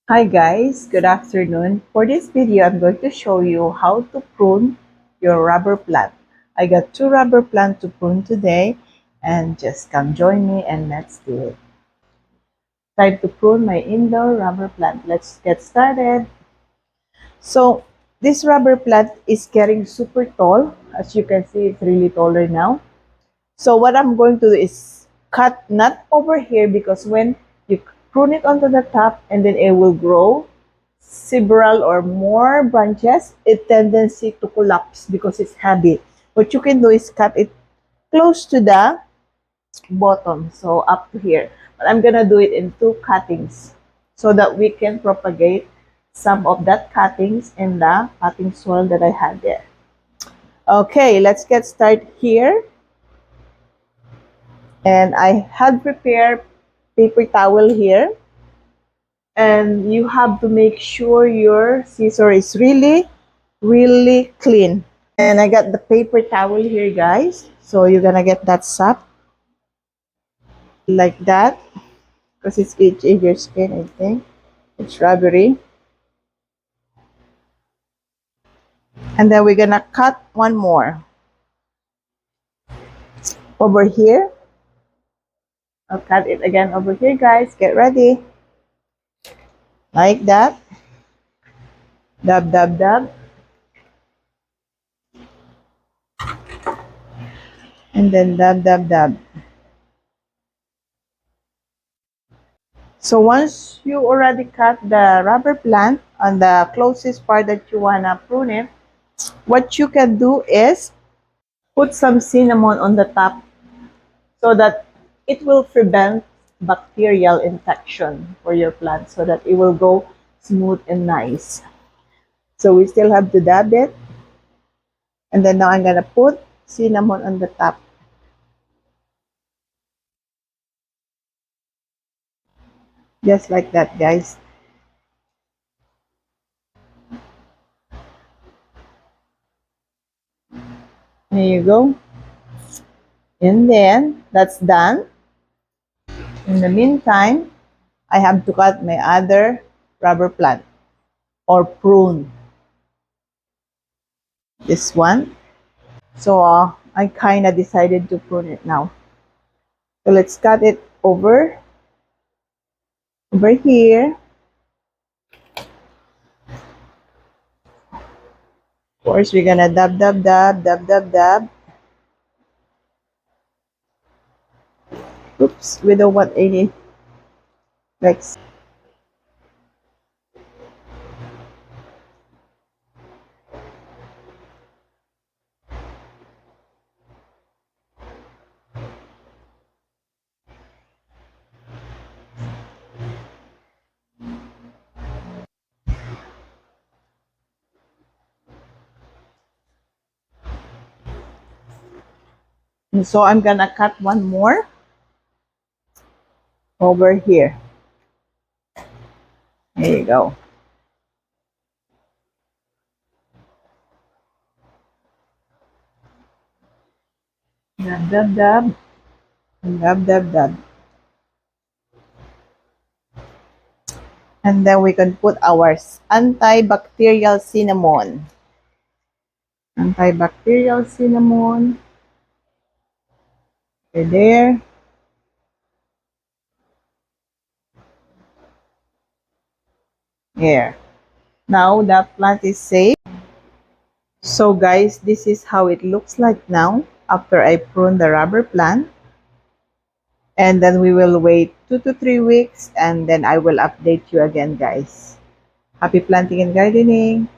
Hi guys, good afternoon. For this video, I'm going to show you how to prune your rubber plant. I got two rubber plants to prune today and just come join me and let's do it. Time to prune my indoor rubber plant. Let's get started. So this rubber plant is getting super tall. As you can see, it's really taller now. So what I'm going to do is cut not over here because when you prune it onto the top and then it will grow several or more branches, it tendency to collapse because it's heavy. What you can do is cut it close to the bottom, so up to here. But I'm gonna do it in two cuttings so that we can propagate some of that cuttings in the cutting soil that I had there. Okay, let's get started here. And I had prepared paper towel here. And you have to make sure your scissor is really clean. And I got the paper towel here, guys. So you're gonna get that sap like that because it's itchy your skin, I think. It's rubbery. And then we're gonna cut one more over here. I'll cut it again over here, guys. Get ready. Like that. Dab, dab, dab. And then dab, dab, dab. So once you already cut the rubber plant on the closest part that you wanna prune it, what you can do is put some cinnamon on the top so that it will prevent bacterial infection for your plant so that it will go smooth and nice. So we still have to dab it. And then now I'm gonna put cinnamon on the top. Just like that, guys. There you go. And then that's done. In the meantime, I have to cut my other rubber plant or prune. This one. So I kind of decided to prune it now. So let's cut it over here. Of course, we're gonna dab, dab, dab, dab, dab, dab. Oops, we don't want any flecks. And so I'm gonna cut one more over here. There you go. Dab, dab, dab. Dab, dab, dab. And then we can put our antibacterial cinnamon. Antibacterial cinnamon. Okay, there. Here. Now the plant is safe. So guys, this is how it looks like now after I prune the rubber plant. And then we will wait 2 to 3 weeks and then I will update you again, guys. Happy planting and gardening!